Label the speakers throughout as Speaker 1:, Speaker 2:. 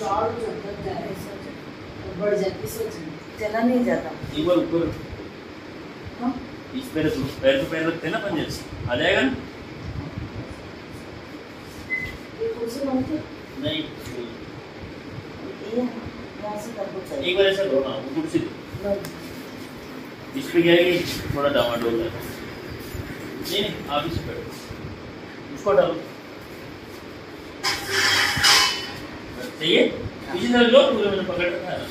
Speaker 1: चार चक्कर जाए बढ़ जाती सोच चला नहीं जाता।
Speaker 2: एक बार ऊपर
Speaker 1: हाँ
Speaker 2: इस पैर पे पैर रखते हैं ना पंजे आ जाएगा ना।
Speaker 1: ये कुर्सी बनती
Speaker 2: नहीं
Speaker 1: ये यहाँ से कर कुछ
Speaker 2: एक बार ऐसा करो ना वो कुर्सी दो। इस पे क्या है कि थोड़ा डामाडोल है। नहीं नहीं आप इसे बैठो उसको डालो चाहिए पीछे से लो पूरे मैंने पकड़ रखा है।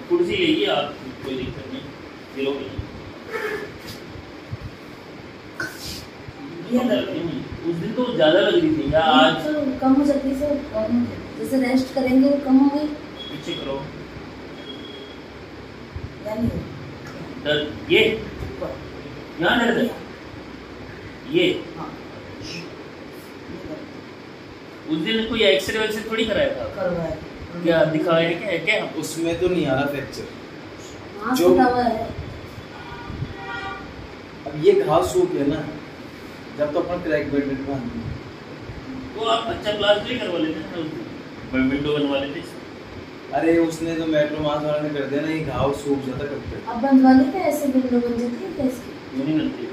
Speaker 2: कुर्सी लेगी आप कोई दिक्कत नहीं ये लो उस दिन तो ज्यादा लग रही थी या आज
Speaker 1: तो कम हो जाती है सर। जैसे रेस्ट करेंगे वो कम हो गई
Speaker 2: पीछे करो
Speaker 1: यानी
Speaker 2: दर्द ये यहाँ दर्द है ये
Speaker 1: हाँ
Speaker 2: उस दिन कोई एक्सरे वैक्सरे थोड़ी कराया था
Speaker 1: करवाए
Speaker 2: क्या दिखाया क्या है क्या
Speaker 3: उसमें तो नहीं आ रहा फ्रैक्चर।
Speaker 1: मांस
Speaker 3: जो-
Speaker 1: फटा हुआ है।
Speaker 3: अब ये घाव सूख है ना जब तो अपन क्रैक बैंडेड बांध
Speaker 2: वो आप अच्छा प्लास्टर ही करवा लेते हैं ना विंडो बनवा लेते हैं।
Speaker 3: अरे उसने तो मेट्रो मास वाले ने कर दिया ना ये घाव सूख जाता कब
Speaker 1: अब बंधवा लेते हैं ऐसे विंडो बन जाती है कैसे
Speaker 2: क्यों नहीं बनती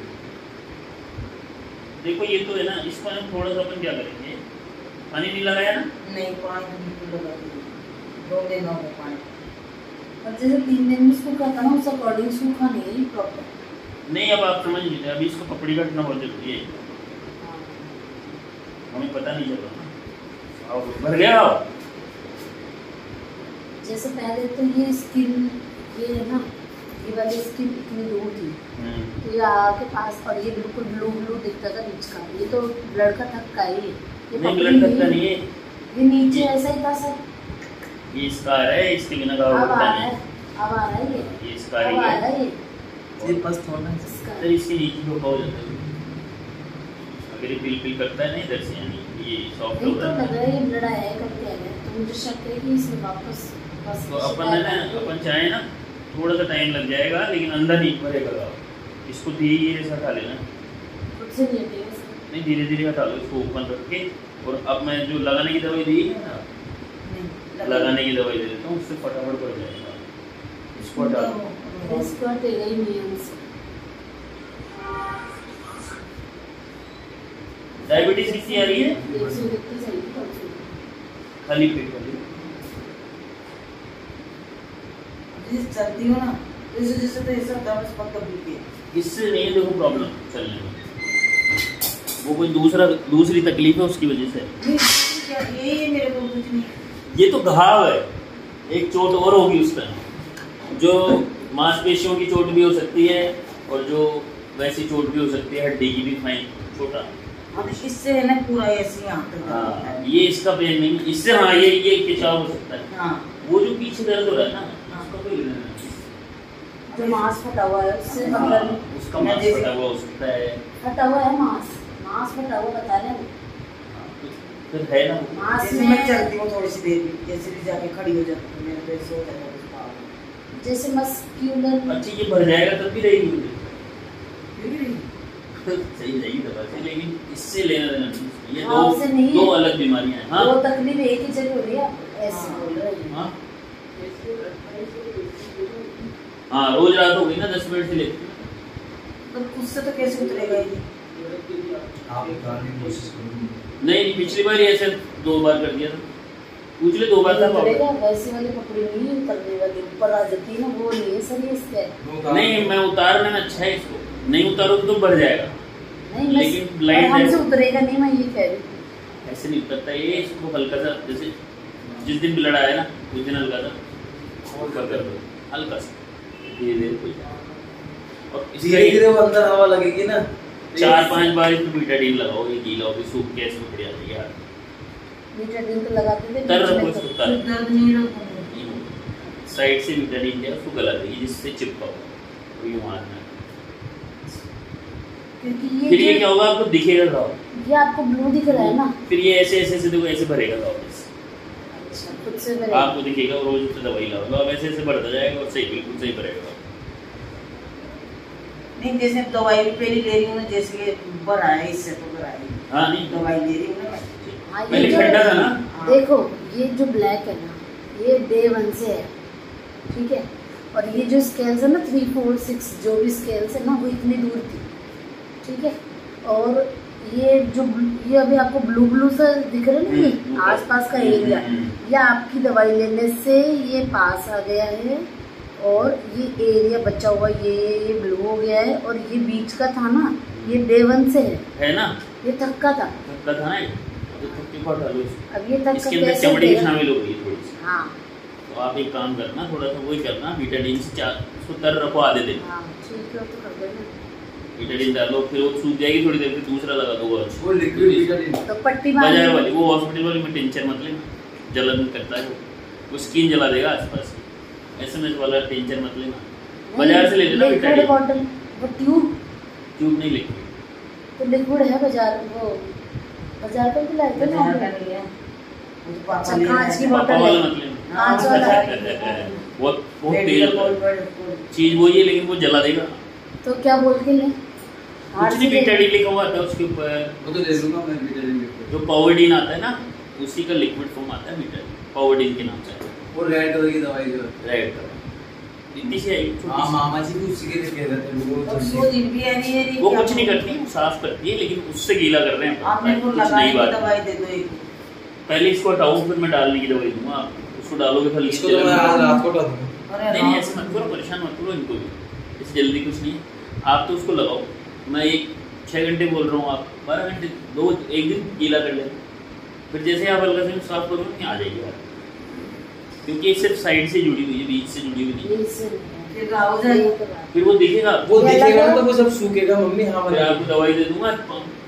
Speaker 2: देखो ये तो है ना इसको हम थोड़ा सा अपन क्या करेंगे पानी नहीं लगाया ना
Speaker 1: नहीं पानी तो बिल्कुल लगा दीजिए 2 दिन हो गए पानी और जैसे 3 दिन में सूखा था ना उस अकॉर्डिंग सूखा नहीं है प्रॉपर।
Speaker 2: नहीं अब आप समझ लीजिए अभी इसको पपड़ी कटना बहुत जरूरी है हमें पता नहीं चल रहा ना आओ भर गया आओ।
Speaker 1: जैसे पहले तो ये स्किन ये है ना ये वाली स्किन इतनी दूर थी तो ये आके पास और ये बिल्कुल ब्लू ब्लू दिखता था बीच का। ये तो ब्लड का थक्का है ये
Speaker 2: नहीं
Speaker 1: पपड़ी
Speaker 2: ब्लड तक का नहीं है
Speaker 1: ये नीचे ऐसा ही था सर।
Speaker 2: ये स्कार है इसके बिना का
Speaker 1: अब आ
Speaker 2: होता
Speaker 1: रहा
Speaker 2: नहीं
Speaker 1: है अब आ रहा है
Speaker 2: ये स्कार
Speaker 1: अब
Speaker 2: ही
Speaker 1: आ
Speaker 2: है
Speaker 1: रहा है
Speaker 3: ये बस थोड़ा
Speaker 1: इसका
Speaker 2: तो इसके नीचे को हो जाता है अगर ये पिल पिल करता है ना इधर से यानी ये सॉफ्ट
Speaker 1: नहीं
Speaker 2: होता
Speaker 1: तो
Speaker 2: है
Speaker 1: लग रहा है ये ब्लड आया है करके आया है तो मुझे शक है कि इसमें वापस बस
Speaker 2: तो अपन है ना अपन चाहे ना थोड़ा सा टाइम लग जाएगा लेकिन अंदर नहीं भरेगा घाव। इसको धीरे से हटा लेना
Speaker 1: खुद से नहीं हटेगा सर।
Speaker 2: नहीं धीरे धीरे हटा लो इसको ओपन रख के। और अब मैं जो लगाने की दवाई दी है ना
Speaker 1: नहीं
Speaker 2: लगाने की दवाई दे देता हूँ उससे फटाफट बढ़ जाएगा। इसको हटा लो
Speaker 1: इसको हटेगा ही नहीं हमसे।
Speaker 2: डायबिटीज कितनी आ रही है
Speaker 1: 131 है ये परसों।
Speaker 2: खाली पेट वाली
Speaker 1: जिस चलती हो ना जैसे जैसे तो ऐसा होता है बस पक्का बीती है।
Speaker 2: इससे नहीं देखो प्रॉब्लम चलने में वो कोई दूसरी तकलीफ है उसकी वजह से।
Speaker 1: नहीं, क्या ये मेरे को कुछ नहीं
Speaker 2: ये तो घाव है एक चोट और होगी उस पर जो मांसपेशियों की चोट भी हो सकती है और जो वैसी चोट भी हो सकती है हड्डी की भी फाइन छोटा।
Speaker 1: अब इससे है ना पूरा ऐसे यहाँ तक जाता
Speaker 2: हाँ
Speaker 1: है।
Speaker 2: ये इसका पेन नहीं इससे हाँ ये खिंचाव हो सकता है।
Speaker 1: हाँ
Speaker 2: वो जो पीछे दर्द हो रहा है ना उसका कोई लेना नहीं।
Speaker 1: जो मांस फटा हुआ है उससे मतलब
Speaker 2: उसका मांस फटा हुआ हो सकता है।
Speaker 1: फटा हुआ है मांस फटा हुआ बता रहे हैं
Speaker 2: फिर है ना
Speaker 1: मांस
Speaker 4: जैसे
Speaker 1: में
Speaker 4: मैं चलती हूँ थोड़ी सी देर भी जैसे भी जाके खड़ी हो जाती हूँ मेरे पैर से हो जाता है उस पार।
Speaker 1: जैसे मस्क्यूलर
Speaker 2: अच्छा ये भर जाएगा तब भी रहेगी मुझे
Speaker 4: फिर भी
Speaker 2: सही रहेगी दवा से लेकिन इससे लेना देना नहीं। ये
Speaker 1: हाँ, उससे नहीं
Speaker 2: दो
Speaker 1: है।
Speaker 2: अलग बीमारियां हैं। हाँ
Speaker 1: दो तकलीफ एक ही जगह हो रही है ऐसे
Speaker 4: हाँ।
Speaker 1: बोल रहे हैं।
Speaker 2: हाँ हाँ रोज रात हो गई ना 10 मिनट से लेते
Speaker 4: तो उससे तो कैसे उतरेगा ये?
Speaker 3: आप उतारने की कोशिश करो।
Speaker 2: नहीं पिछली बार ही ऐसे 2 बार कर दिया था पिछले 2 बार था
Speaker 1: उतरेगा वैसे वाली कपड़े नहीं है उतरने वाली ऊपर आ जाती है ना वो नहीं है सर ये इसके
Speaker 2: नहीं मैं उतारने में अच्छा है इसको नहीं उतारोगे तो बढ़ जाएगा
Speaker 1: नहीं
Speaker 2: लेकिन
Speaker 1: मैं
Speaker 2: ब्लाइंड
Speaker 1: और हमसे
Speaker 2: है
Speaker 1: उतरेगा नहीं मैं ये कह रही हूँ।
Speaker 2: ऐसे नहीं उतरता ये इसको हल्का सा जैसे जिस दिन ब्लड आया ना उस दिन हल्का सा और कर दो हल्का सा धीरे धीरे कोई और
Speaker 3: धीरे धीरे वो अंदर हवा लगेगी ना
Speaker 2: 4-5 बार इसमें बीटाडीन लगाओ ये गीला होगी सूख के ऐसे बढ़िया जाएगी यार
Speaker 1: बीटाडीन तो लगाते थे
Speaker 2: तर
Speaker 1: बीच
Speaker 2: रखो
Speaker 1: में
Speaker 2: इसको
Speaker 1: तो।
Speaker 2: तर
Speaker 4: दर्द नहीं रहता।
Speaker 2: साइड से बीटाडीन दिया उसको गला देगी जिससे चिपकाओ और यूं मारना है।
Speaker 1: क्योंकि
Speaker 2: फिर ये
Speaker 1: जो-
Speaker 2: क्या होगा आपको दिखेगा घाव
Speaker 1: ये आपको ब्लू दिख रहा है ना
Speaker 2: फिर ये ऐसे ऐसे ऐसे देखो ऐसे भरेगा घाव बस
Speaker 1: अच्छा खुद से मेरे
Speaker 2: आपको दिखेगा और रोज से दवाई लाओ अब ऐसे ऐसे बढ़ता जाएगा और सही बिल्कुल सही भरेगा
Speaker 4: नहीं जैसे दवाई भी पहले ले रही हूँ ना जैसे ये ऊपर आया इससे तो ऊपर आई
Speaker 2: हाँ नहीं
Speaker 4: दवाई ले रही हूँ ना मैं
Speaker 1: हाँ,
Speaker 2: पहले
Speaker 1: ये
Speaker 2: ठंडा था ना।
Speaker 1: देखो ये जो ब्लैक है ना, ये डे 1 से है, ठीक है। और ये जो स्केल्स है ना 3, 4, 6 जो भी स्केल्स है ना, वो इतनी दूर थी, ठीक है। और ये जो ये अभी आपको ब्लू ब्लू सा दिख रहा है ना, ये आसपास का एरिया, ये आपकी दवाई लेने से ये पास आ गया है। और ये एरिया बचा हुआ ये ब्लू हो गया है। और ये बीच का था ना, ये डे 1 से है
Speaker 2: ना,
Speaker 1: ये थक्का था।
Speaker 2: थक्का था ना, तो थक्के को हटा लो इसको।
Speaker 1: अब ये थक्का
Speaker 2: इसके अंदर
Speaker 1: कैसे
Speaker 2: चमड़ी भी
Speaker 1: गया?
Speaker 2: शामिल हो गई थोड़ी सी।
Speaker 1: हाँ
Speaker 2: तो आप एक काम करना, थोड़ा सा वही करना, बीटाडीन से 4 उसको तर रखो आधे दिन।
Speaker 1: हाँ ठीक है, तो कर देना।
Speaker 2: बीटाडीन डालो, फिर वो सूख जाएगी थोड़ी देर, फिर दूसरा लगा दो गॉज।
Speaker 3: वो लिक्विड बीटाडीन
Speaker 1: तो पट्टी
Speaker 2: बाजार
Speaker 1: बांध
Speaker 2: वाली, वो हॉस्पिटल वाली में टेंशन मत लेना, जलन करता है वो स्किन जला देगा आसपास। एसएमएस वाला टेंशन मत लेना, बाजार से ले लेना
Speaker 1: लिक्विड
Speaker 2: बीटाडीन।
Speaker 1: बॉटल, वो ट्यूब
Speaker 2: नहीं लिक्विड,
Speaker 1: तो लिक्विड है बाजार, वो बाजार पर भी लाए थे ना।
Speaker 4: बाजार का नहीं है, वो तो पापा
Speaker 1: अच्छा,
Speaker 4: ले
Speaker 1: कांच की
Speaker 4: आए।
Speaker 2: पापा
Speaker 1: बॉटल
Speaker 2: वाला
Speaker 1: है।
Speaker 2: मत लेना।
Speaker 1: कांच वाला
Speaker 2: बहुत बहुत तेज
Speaker 4: मेडिकल
Speaker 2: होता है।
Speaker 4: बोर्ड
Speaker 2: चीज वही है, लेकिन वो जला देगा।
Speaker 1: तो क्या बोल के ले?
Speaker 2: कुछ नहीं, बीटाडीन लिखा हुआ आता है उसके ऊपर।
Speaker 3: वो तो ले लूंगा मैं बीटाडीन लिक्विड।
Speaker 2: जो पावरडीन आता है ना, उसी का लिक्विड फॉर्म आता है बीटाडीन, पावरडीन के नाम से।
Speaker 3: वो रेड कलर की दवाई जो
Speaker 2: रेड कलर इतनी सी आई, छोटी
Speaker 3: हाँ
Speaker 2: सी।
Speaker 3: मामा जी भी उसी के लिए कह रहे थे वो
Speaker 4: और
Speaker 3: जल्दी-
Speaker 4: वो दिन भी है नहीं है नहीं,
Speaker 2: वो
Speaker 4: क्या
Speaker 2: कुछ नहीं
Speaker 4: बोलूं?
Speaker 2: करती, वो साफ करती है, लेकिन उससे गीला कर रहे हैं।
Speaker 4: आप मेरे को
Speaker 2: कुछ
Speaker 4: लगाने
Speaker 2: नई
Speaker 4: की
Speaker 2: बात
Speaker 4: दवाई
Speaker 2: है।
Speaker 4: दे दो एक।
Speaker 2: पहले इसको हटाओ, फिर मैं डालने की दवाई दूंगा। आप उसको डालोगे फिर
Speaker 3: इसको तो मैं आज रात को हटा दूंगा।
Speaker 4: अरे
Speaker 2: नहीं नहीं,
Speaker 4: हाँ।
Speaker 2: ऐसे मत करो, परेशान मत करो इनको भी, इससे जल्दी कुछ नहीं है। आप तो उसको लगाओ, मैं 6 घंटे बोल रहा हूँ, आप 12 घंटे, एक दिन गीला कर लेना, फिर जैसे आप हल्का से साफ करोगे आ जाएगी बात। क्योंकि ये सिर्फ साइड से जुड़ी हुई है, बीच से जुड़ी हुई नहीं है।
Speaker 4: फिर घाव हो जाएगा।
Speaker 2: फिर वो दिखेगा,
Speaker 3: वो
Speaker 1: ये
Speaker 3: देखेगा
Speaker 1: लगा-
Speaker 3: तो वो सब सूखेगा मम्मी। हाँ
Speaker 2: फिर आपको
Speaker 3: मैंने
Speaker 2: दवाई दे दूंगा,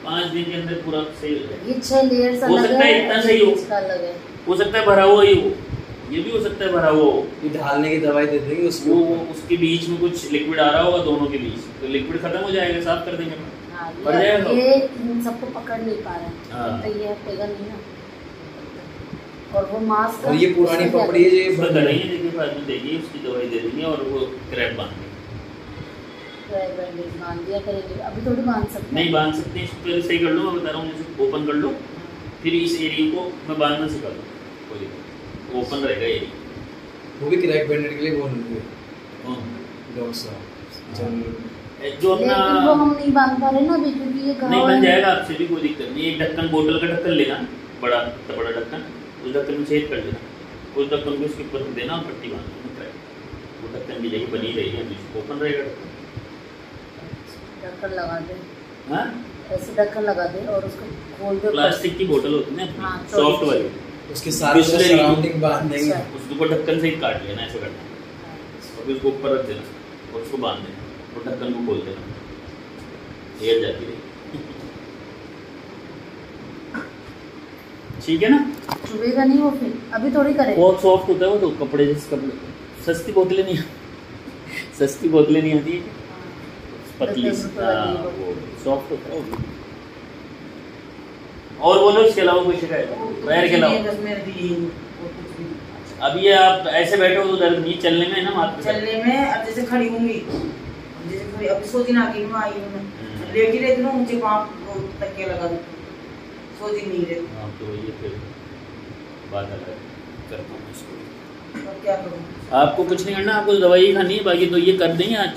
Speaker 2: 5 दिन के अंदर पूरा सही हो जाएगा।
Speaker 1: ये 6 लेयर्स
Speaker 2: हो
Speaker 1: अलग
Speaker 2: सकता है इतना सही हो।
Speaker 1: इसका अलग है।
Speaker 2: हो सकता है भरा हुआ ही हो, ये भी हो सकता है भरा हुआ हो।
Speaker 3: ये ढालने की दवाई दे देंगे उसको।
Speaker 2: वो उसके बीच में कुछ लिक्विड आ रहा होगा, दोनों के बीच, तो लिक्विड खत्म हो जाएगा, साफ कर देंगे।
Speaker 1: हाँ,
Speaker 2: बढ़ जाएगा।
Speaker 1: ये इन सबको पकड़ नहीं पा रहा है,
Speaker 2: हाँ।
Speaker 1: तो ये हटेगा नहीं ना। और वो मास्क
Speaker 3: और ये पुरानी पपड़ी है ये
Speaker 2: उसका करेंगे, देखिए बाद में देखिए, उसकी दवाई दे देंगे और वो क्रैप बांध देंगे।
Speaker 1: बैंडेज बांध दिया करेंगे, अभी थोड़ी बांध सकते
Speaker 2: नहीं बांध सकते हैं, इसको पहले सही कर लो, मैं बता रहा हूँ, जैसे ओपन कर लो, फिर इस एरिया को मैं बांधना सिखा दूँ, कोई दिक्कत, ओपन रहेगा एरिया।
Speaker 3: वो भी क्रैक बैंडेज के लिए बोल रहे थे
Speaker 2: हाँ।
Speaker 3: डॉक्टर साहब जनरल।
Speaker 2: जो अपना
Speaker 1: लेकिन वो हम नहीं बांध पा रहे ना अभी, क्योंकि ये घाव
Speaker 2: नहीं बन
Speaker 1: है।
Speaker 2: जाएगा आपसे भी, कोई दिक्कत नहीं। एक ढक्कन, बोतल का ढक्कन लेना, बड़ा ढक्कन, उस ढक्कन में छेद कर देना, उस ढक्कन को उसके ऊपर रख देना, पट्टी बांध देना, वो ढक्कन की जगह बनी रहेगी, अभी ओपन रहेगा ढक्कन।
Speaker 1: ढक्कन लगा दे,
Speaker 2: हाँ,
Speaker 1: ऐसे ढक्कन लगा दे और उसको खोल दे।
Speaker 2: प्लास्टिक की बोतल होती है ना,
Speaker 1: हाँ,
Speaker 2: सॉफ्ट वाली,
Speaker 3: उसके साथ
Speaker 2: बिस्लरी।
Speaker 3: सराउंडिंग बांध देंगे।
Speaker 1: अच्छा।
Speaker 2: उसको ढक्कन से ही काट लेना, ऐसे करना, और फिर उसको ऊपर रख देना और उसको बांध देना और ढक्कन को खोल देना, एयर जाती रही। ठीक है ना?
Speaker 1: चुभेगा नहीं वो, फिर अभी थोड़ी करेगा।
Speaker 2: बहुत सॉफ्ट होता है वो, तो कपड़े जैसे कपड़े, सस्ती बोतलें नहीं सस्ती बोतलें नहीं आती है, पतली सी, हाँ, वो सॉफ्ट होता है वो। और बोलो, इसके अलावा कोई शिकायत? पैर के अलावा
Speaker 4: बस मेरे भी वो कुछ भी।
Speaker 2: अब ये आप ऐसे बैठे हो तो दर्द नहीं, चलने में है ना मात्र
Speaker 4: चलने में अब जैसे खड़ी होंगी, जैसे खड़ी अभी 100 दिन आगे में आई हूँ मैं, लेटी रहती हूँ, ऊंचे पाँव तकिया लगा दूँ, 100 दिन नहीं रहती।
Speaker 2: हाँ, तो ये फिर बात अलग है, करता हूँ इसको।
Speaker 4: अब क्या करूँ?
Speaker 2: आपको कुछ नहीं करना, आपको दवाई खानी है, बाकी तो ये कर देंगे आज।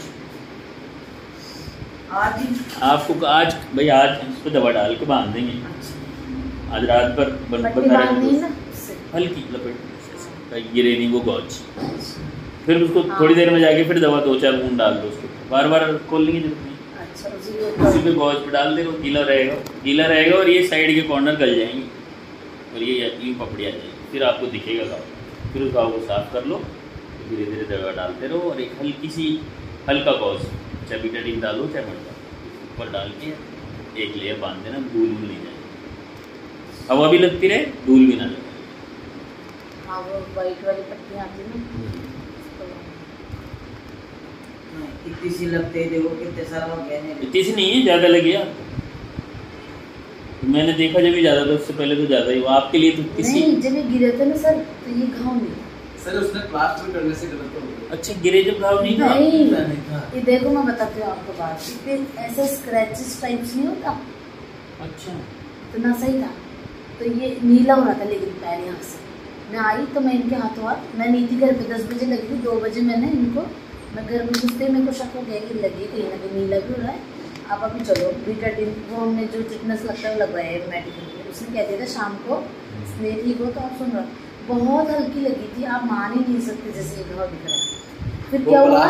Speaker 4: आज ही
Speaker 2: आपको आज भाई, आज इस पर दवा डाल के बांध देंगे, आज रात पर
Speaker 1: पट्टी बांधनी है ना उससे।
Speaker 2: हल्की लपेट, गिरे नहीं वो गॉज। फिर उसको थोड़ी देर में जाके फिर दवा 2-4 बूंद डाल दो उसको, बार बार खोलने की जरूरत नहीं।
Speaker 1: अच्छा,
Speaker 2: उसी पे गॉज पे डाल दे, वो गीला रहेगा और ये साइड के कॉर्नर गल जाएंगे और ये यूँ पपड़ी आ जाएगी, फिर आपको दिखेगा घाव। फिर उस घाव को साफ कर लो, धीरे धीरे दवा डालते रहो और एक हल्का गॉज, चाहे बीटाडीन डालो चाहे मत डालो, ऊपर डाल के एक लेयर बांध देना, धूल नहीं जाए, हवा भी लगती रहे, धूल भी ना लगे।
Speaker 1: हाँ, वो वाइट वाली पट्टियाँ आती है ना,
Speaker 4: कितनी सी लगते हैं, देखो कितने सारा हो गया है।
Speaker 2: इतनी सी नहीं है, ज़्यादा लगी आपको, मैंने देखा जब भी ज़्यादा था, उससे पहले तो ज़्यादा ही, वो आपके लिए तो किसी।
Speaker 1: नहीं, जब ये गिरे थे ना सर, तो ये घाव नहीं।
Speaker 3: सर उसने प्लास्टर करने से गलत हो गया।
Speaker 2: अच्छा, गिरे जब घाव नहीं था?
Speaker 1: नहीं, ये देखो मैं बताती हूँ आपको बात, इतने ऐसे स्क्रैचेस टाइप्स नहीं होता,
Speaker 2: अच्छा,
Speaker 1: इतना सही था। तो ये नीला हो रहा था लेकिन पैर यहाँ से। मैं आई तो मैं इनके हाथों हाथ, मैं नहीं थी घर पे, 10 बजे लगी थी, 2 बजे मैंने इनको, मैं घर में घुसते मेरे को शक हो गया कि लगी कहीं ना कहीं नीला भी हो रहा है। आप अभी चलो बीटाडीन, वो हमने जो टिटनेस लगता है लगवाया है मेडिकल में, उसने कह दिया था शाम को स्नेह ठीक हो तो आप सुन रहा, बहुत हल्की लगी थी, आप मान ही नहीं सकते जैसे ये घाव दिख रहा है। फिर क्या हुआ,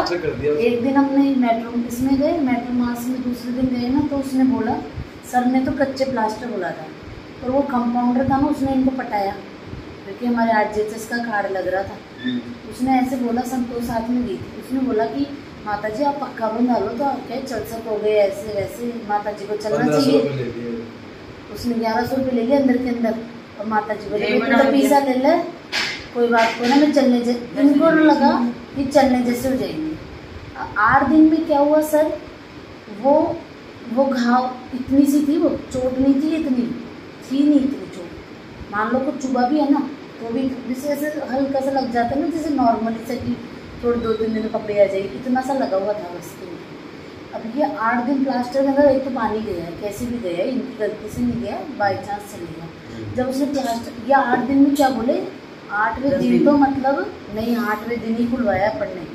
Speaker 1: एक दिन हमने मेट्रो इसमें गए, मेट्रो मास में दूसरे दिन गए ना, तो उसने बोला, सर ने तो कच्चे प्लास्टर बोला था, और वो कंपाउंडर था ना, उसने इनको पटाया क्योंकि हमारे RGHS का कार्ड लग रहा था। उसने ऐसे बोला, संतोष साथ में गई थी, उसने बोला कि माता जी आप पक्का बंधा लो तो आप क्या चल सकोगे, ऐसे वैसे माता जी को चलना चाहिए। उसने 1100 रुपये ले लिए अंदर के अंदर, और माता जी बोले पैसा ले ले, कोई बात को ना, मैं चलने इनको लगा कि चलने जैसे हो जाएंगे। 8 दिन में क्या हुआ सर, वो घाव इतनी सी थी, वो चोट नहीं थी, इतनी थी नहीं, इतनी चोट, मान लो कुछ चुभा भी है ना तो भी जैसे ऐसे हल्का सा लग जाता है ना, जैसे नॉर्मली से कि थोड़े 2-3 दिन में कपड़े आ जाएगी, इतना सा लगा हुआ था बस। अब ये 8 दिन प्लास्टर के अंदर, एक तो पानी गया है, कैसे भी गया है, इनकी गलती से नहीं गया, बाई चांस चले गया। जब उसने प्लास्टर, या 8 दिन में क्या बोले, 8वें दिन तो मतलब नहीं, 8वें दिन ही खुलवाया पढ़ने,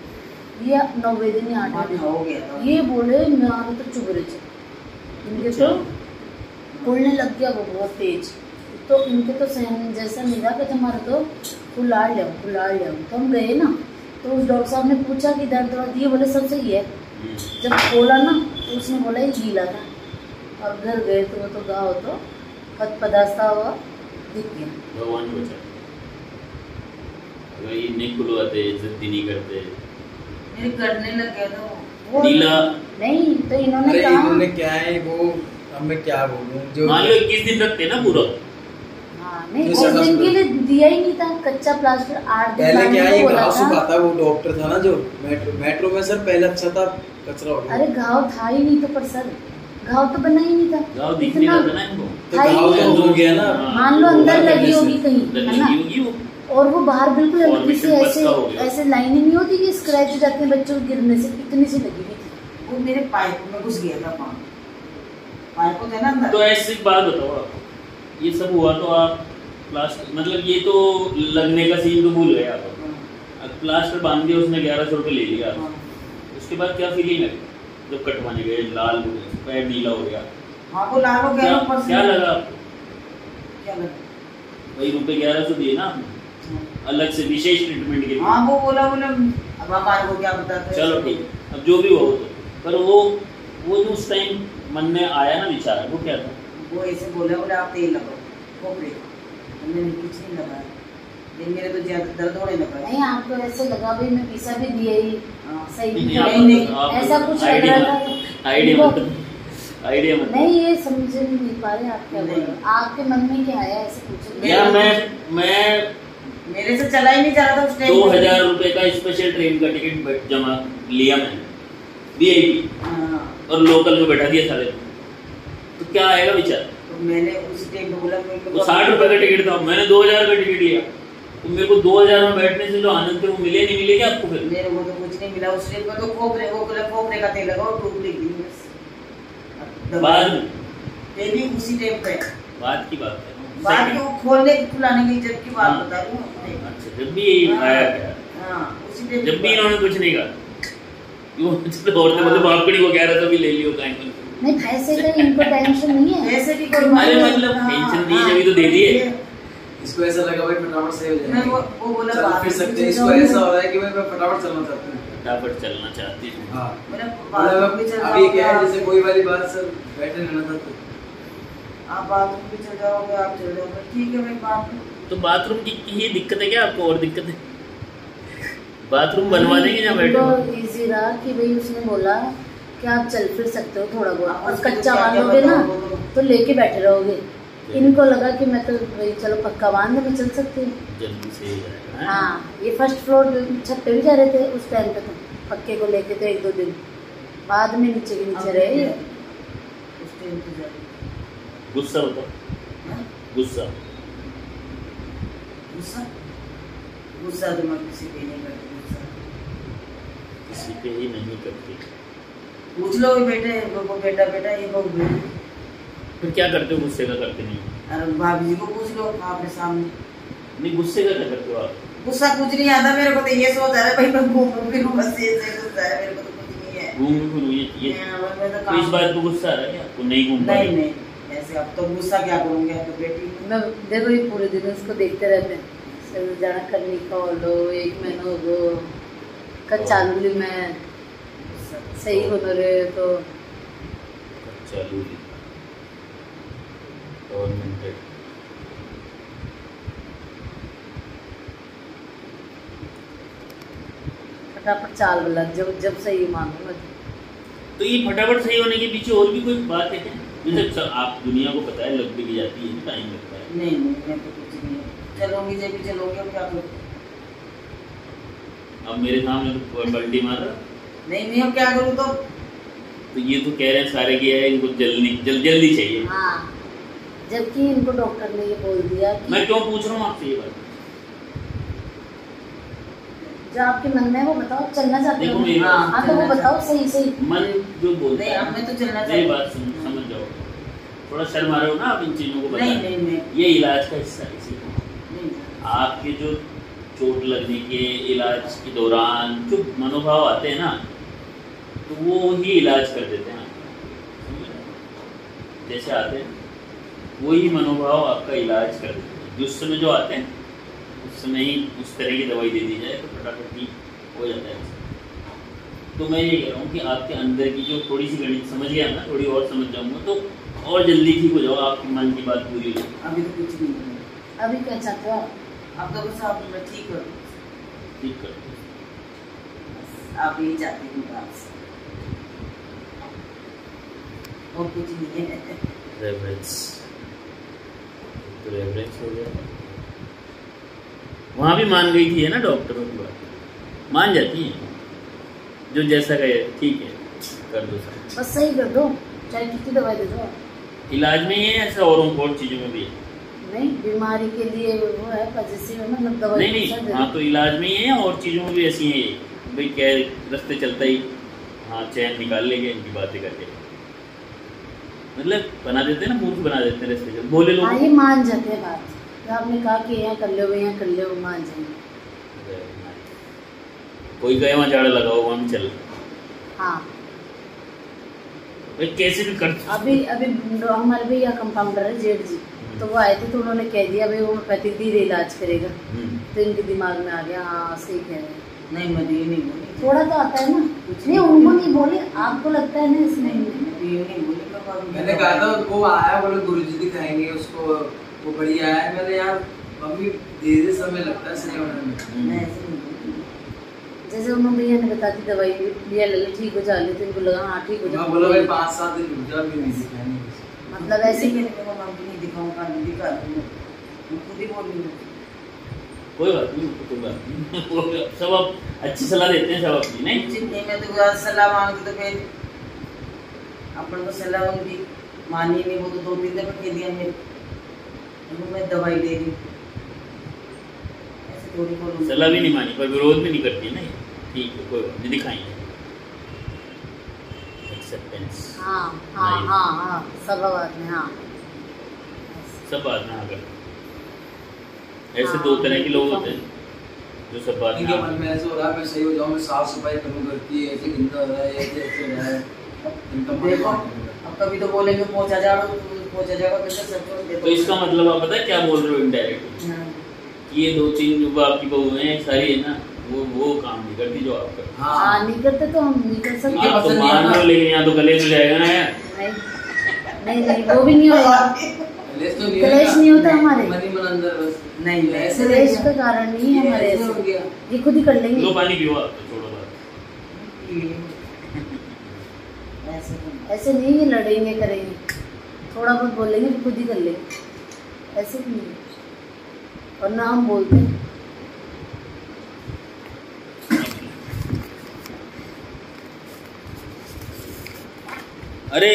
Speaker 1: ये 9वें दिन ही 8वें दिन हो गया, ये बोले मेरा तो चुभ रहे थे, इनके तो खुलने लग गया वो बहुत तेज, तो इनके तो सहन जैसा नहीं रहा कि हमारा तो खुला लिया। तो हम गए ना, तो उस डॉक्टर साहब ने पूछा कि दर्द वर्द, ये बोले सब सही है। जब खोला ना तो उसने बोला ये गीला था, और घर गए तो वो तो गाँव तो खत पदास्ता हुआ दिख गया।
Speaker 2: भगवान बचा, अगर ये नहीं खुलवाते, इज्जत नहीं करते,
Speaker 4: मेरे करने लग गया था
Speaker 1: वो
Speaker 2: नीला
Speaker 1: नहीं, तो इन्होंने कहा
Speaker 3: इन्होंने क्या है वो, अब मैं क्या बोलूं, जो
Speaker 2: मान लो 21 दिन रखते ना पूरा,
Speaker 1: नहीं, उस दिन के लिए दिया ही नहीं था कच्चा प्लास्टर। 8 दिन
Speaker 3: पहले क्या ये घाव
Speaker 1: था,
Speaker 3: था, वो डॉक्टर था ना जो मेट्रो में सर पहले अच्छा था, कचरा हो गया।
Speaker 1: अरे घाव था ही नहीं, तो पर सर घाव तो बना ही नहीं था,
Speaker 2: गाँव दिख नहीं रहा था ना इनको,
Speaker 3: तो घाव तो हो गया ना,
Speaker 1: मान लो अंदर लगी होगी कहीं, है ना,
Speaker 2: वो
Speaker 1: और वो बाहर बिल्कुल हल्की सी
Speaker 2: Formation
Speaker 1: ऐसे
Speaker 2: पक्का हो गया।
Speaker 1: ऐसे लाइनिंग नहीं होती कि स्क्रैच हो जाते हैं बच्चों को गिरने से, इतनी सी लगी हुई थी।
Speaker 4: वो मेरे पाइप में घुस गया था, पाइप को थे ना अंदर।
Speaker 2: तो ऐसी बात बताओ आप, ये सब हुआ तो आप प्लास्टर, मतलब ये तो लगने का सीन तो भूल गए आप, अब प्लास्टर बांध दिया उसने, 1100 रुपये ले लिया, उसके बाद क्या फीलिंग है जब कटवाने गए, लाल हो गया, पैर नीला हो गया,
Speaker 4: हाँ वो लाल हो गया,
Speaker 2: क्या लगा आपको?
Speaker 4: क्या लगा?
Speaker 2: वही रुपये 1100 दिए ना अलग से विशेष ट्रीटमेंट के लिए।
Speaker 4: हाँ वो बोला अब हमारे को क्या बताते,
Speaker 2: चलो ठीक, अब जो भी हो तो, पर वो जो उस टाइम मन में आया ना विचार, वो क्या था?
Speaker 4: वो ऐसे बोले आप तेल लगाओ खोपड़े, हमने कुछ नहीं लगाया, लेकिन मेरे तो ज्यादा दर्द होने लगा।
Speaker 1: नहीं आपको ऐसे लगा भाई मैं पैसा भी दिया ही सही
Speaker 2: नहीं,
Speaker 1: ऐसा कुछ लग रहा था,
Speaker 2: आइडिया मत
Speaker 1: नहीं ये समझ नहीं पा रहे आप क्या बोल रहे हो, आपके मन में क्या आया ऐसे पूछो।
Speaker 2: या मैं
Speaker 4: मेरे से चला ही नहीं जा रहा था उस टाइम।
Speaker 2: 2000 रुपए का स्पेशल ट्रेन का टिकट जमा लिया मैंने, VIP, और लोकल में बैठा दिया सारे, तो क्या आएगा विचार?
Speaker 4: तो मैंने उस टाइम बोला
Speaker 2: वो 60 रुपए का टिकट था, मैंने 2000 का टिकट लिया, तो मेरे को 2000 में बैठने से जो आनंद थे वो मिले नहीं मिले क्या आपको? फिर
Speaker 4: मेरे को तो कुछ नहीं मिला उस टाइम में, तो खोपरे का तेल लगाओ, टूट लगी
Speaker 2: बाद में,
Speaker 4: ये भी उसी टाइम पे
Speaker 2: बाद की बात है,
Speaker 4: बाद में वो खोलने खुलाने की जब की बात बता रही हूँ।
Speaker 2: अच्छा, जब भी आया क्या,
Speaker 4: उसी टाइम
Speaker 2: जब भी इन्होंने कुछ नहीं कहा, क्यों औरतें मतलब आपकड़ी को कह रहा था भी ले लियो काहे को
Speaker 1: नहीं, पैसे का इनको टेंशन नहीं है,
Speaker 4: वैसे भी कोई
Speaker 2: अरे मतलब टेंशन दी जब तो दे दिए,
Speaker 3: इसको ऐसा लगा भाई फटाफट से हो
Speaker 4: मैं
Speaker 3: जाएगा,
Speaker 4: वो बोला
Speaker 3: चल
Speaker 4: बात
Speaker 3: फिर सकते हैं, इसको ऐसा हो रहा है कि मैं फटाफट चलना चाहता हूँ,
Speaker 2: फटाफट चलना चाहती हूँ।
Speaker 3: हाँ
Speaker 4: मतलब
Speaker 3: अब ये क्या है, जैसे कोई वाली बात सर बैठे रहना था, तो
Speaker 4: आप बाथरूम पे चल जाओगे, आप चल जाओगे, ठीक है भाई बात।
Speaker 2: तो बाथरूम की ये दिक्कत है क्या आपको? और दिक्कत है? बाथरूम बनवा देंगे जहाँ बैठे हो।
Speaker 1: तो इजी रहा कि भाई उसने बोला कि आप चल फिर सकते हो थोड़ा बहुत, और कच्चा बांध लोगे ना तो लेके बैठे रहोगे। इनको लगा कि मैं तो भाई चलो पक्का बांध में चल सकती हूँ,
Speaker 2: जल्दी से ही जाएगा।
Speaker 1: हाँ ये फर्स्ट फ्लोर छत पे भी जा रहे थे उस टाइम पे, तो पक्के को लेके तो 1-2 दिन बाद में नीचे के नीचे रहे।
Speaker 2: गुस्सा होता, गुस्सा
Speaker 4: गुस्सा गुस्सा तो मैं किसी पे नहीं करती, गुस्सा
Speaker 2: किसी पे ही नहीं करती।
Speaker 4: पूछ लो बेटे वो बेटा ये बहुत
Speaker 2: फिर क्या करते हो गुस्से का करते नहीं?
Speaker 4: अरे भाभी जी को पूछ लो आपने सामने।
Speaker 2: नहीं गुस्से का क्या करते हो आप?
Speaker 4: गुस्सा कुछ नहीं आता मेरे को, तो ये सोच आ रहा है भाई मैं घूम फिरूं बस, ये गुस्सा है मेरे को, तो कुछ नहीं है।
Speaker 2: घूम फिरूं ये तो इस बात को गुस्सा आ रहा है क्या आपको? नहीं घूम
Speaker 4: नहीं नहीं ऐसे अब तो गुस्सा क्या करूंगी, अब तो बेटी
Speaker 1: मैं देखो ये पूरे दिन उसको देखते रहते हैं, सर जाना करनी का लो 1 महीना हो गो कल चालू ली मैं सही हो रहे तो
Speaker 2: चालू गवर्नमेंट
Speaker 1: फटाफट चाल बला जब सही मांगो मैं।
Speaker 2: तो ये फटाफट सही होने के पीछे और भी कोई बात है क्या? जैसे आप दुनिया को पता है लग भी जाती है, टाइम लगता है।
Speaker 4: नहीं मैं तो कुछ नहीं चलोगी जब भी चलोगी, अब क्या करूँ?
Speaker 2: अब मेरे सामने तो बल्टी मार रहा
Speaker 4: नहीं अब क्या करूँ?
Speaker 2: तो ये तो कह रहे हैं सारे कि है इनको जल्दी चाहिए।
Speaker 1: हाँ जबकि इनको डॉक्टर ने ये बोल दिया कि
Speaker 2: मैं क्यों पूछ रहा हूँ आपसे ये बात?
Speaker 1: जो आपके मन में है वो बताओ, चलना चाहते
Speaker 2: देखो
Speaker 1: हो?
Speaker 2: मेरी
Speaker 1: हाँ तो वो बताओ सही सही।
Speaker 2: मन जो बोलता
Speaker 4: नहीं
Speaker 2: है
Speaker 4: हमें तो चलना
Speaker 2: मेरी
Speaker 4: चाहिए।
Speaker 2: बात समझ जाओ, थोड़ा शर्म आ रहे हो ना आप इन चीजों को बता।
Speaker 4: नहीं
Speaker 2: ये इलाज का हिस्सा है इसी
Speaker 4: नहीं
Speaker 2: आपके जो चोट लगने के इलाज के दौरान जो मनोभाव आते हैं ना, तो वो ही इलाज कर देते हैं जैसे आते हैं वही मनोभाव आपका इलाज कर देते हैं। जिस समय जो आते हैं उस समय ही उस तरह की दवाई दे दी जाए तो फटाफट ठीक हो जाता है। तो मैं ये कह रहा हूँ कि आपके अंदर की जो थोड़ी सी गणित समझ गया ना, थोड़ी और समझ जाऊँगा तो और जल्दी ठीक हो जाओ, आपके मन की बात पूरी हो जाए।
Speaker 4: अभी तो कुछ नहीं है।
Speaker 1: अभी क्या चाहते हो आप?
Speaker 4: अब तो बस आप मैं ठीक कर
Speaker 2: ठीक कर
Speaker 4: आप यही चाहते हैं आपसे, और कुछ नहीं है।
Speaker 2: रेफरेंस तो रेफरेंस हो गया। वहाँ भी मान गई थी है ना, डॉक्टरों की बात मान जाती है, जो जैसा कहे ठीक है कर दो सर,
Speaker 1: बस सही कर दो, चाहे कितनी दवाई दे दो।
Speaker 2: इलाज में ये ऐसा और चीज़ों में भी है।
Speaker 1: नहीं बीमारी के लिए वो है पॉजिटिव है, मतलब दवाई
Speaker 2: नहीं हाँ तो इलाज में ये है और चीज़ों में भी ऐसी है भाई, क्या रास्ते चलता ही हाँ चैन निकाल लेंगे इनकी बातें करके, मतलब बना देते हैं ना, मूर्ख बना देते हैं रास्ते बोले लोग।
Speaker 1: हाँ ये मान जाते हैं बात, तो आपने कहा कि यहाँ कर लो यहाँ कर लो, मान जाएंगे।
Speaker 2: कोई गए वहाँ झाड़ा लगाओ वहाँ भी चल।
Speaker 1: हाँ
Speaker 2: भाई कैसे भी कर।
Speaker 1: अभी हमारे भैया कंपाउंडर है जेठ जी, तो वो आए थे तो उन्होंने कह दिया भाई वो कहती धीरे इलाज करेगा, तो इनके दिमाग में आ गया हाँ सही कह रहे हैं।
Speaker 4: नहीं मैं ये नहीं बोली,
Speaker 1: थोड़ा तो आता है ना, नहीं उनको नहीं बोले, आपको लगता है ना इसमें।
Speaker 4: ये नहीं बोली
Speaker 3: मैंने कहा था वो आया बोले गुरुजी दिखाएंगे उसको, वो बढ़िया है। मैंने यार मम्मी धीरे समय लगता है सही होने में।
Speaker 4: मैं ऐसे नहीं बोली।
Speaker 1: जैसे उन्होंने भैया ने बता दी दवाई लिया ले ठीक हो जा ले, तो इनको लगा हाँ ठीक हो जा।
Speaker 3: मैं बोला भाई 5-7 दिन रुक जा, भी नहीं दिखाएंगे
Speaker 1: मतलब ऐसे
Speaker 4: मैंने कहा मम्मी नहीं दिखाऊंगा, नहीं दिखा दूंगा, मैं खुद ही बोली।
Speaker 2: कोई बात नहीं, कोई बात नहीं सब आप अच्छी सलाह देते हैं सब अपनी। नहीं
Speaker 4: मैं तो सलाह मांगती तो फिर अपन को सलाह मांगी मानी नहीं, वो तो 2-3 दफा कह दिया मैं दवाई दे दी, ऐसे थोड़ी बोलूं।
Speaker 2: सलाह भी नहीं मानी पर विरोध भी नहीं करती है ना, ठीक है कोई बात नहीं दिखाएंगे। एक्सेप्टेंस
Speaker 1: हाँ हाँ हाँ हाँ सब बात में हाँ
Speaker 2: सब बात में आकर ऐसे 2 तरह के लोग होते हैं जो सब बात
Speaker 3: इनके मन में ऐसे हो रहा है मैं सही हो जाऊँ, मैं साफ सफाई करूँ घर की, ऐसे गंदा हो रहा है ऐसे हो रहा है।
Speaker 4: देखो अब कभी तो बोलेंगे पहुंचा जाओ कैसे सब।
Speaker 2: तो इसका मतलब आप पता है क्या बोल रहे हो इनडायरेक्ट, ये 2-3 जो आपकी बहू हैं सारी है ना, वो काम नहीं करती जो आप करते।
Speaker 1: हाँ नहीं करते तो हम नहीं कर सकते।
Speaker 2: आप तो मान लो लेकिन यहाँ तो कलेश हो जाएगा ना यार।
Speaker 1: नहीं वो भी नहीं होगा, कलेश नहीं होता हमारे,
Speaker 3: मनी मन अंदर बस
Speaker 4: नहीं
Speaker 3: ऐसे
Speaker 1: कलेश का कारण नहीं है हमारे,
Speaker 3: ऐसे हो गया।
Speaker 1: ये खुद ही कर लेंगे।
Speaker 2: लो पानी पियो आप तो छोड़ो बात।
Speaker 1: ऐसे नहीं ये लड़ेंगे करेंगे, थोड़ा बहुत बोलेंगे तो खुद ही कर लेंगे, ऐसे भी नहीं। और ना हम बोलते हैं
Speaker 2: अरे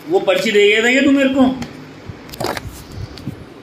Speaker 2: वो पर्ची दे गया था क्या तू मेरे को?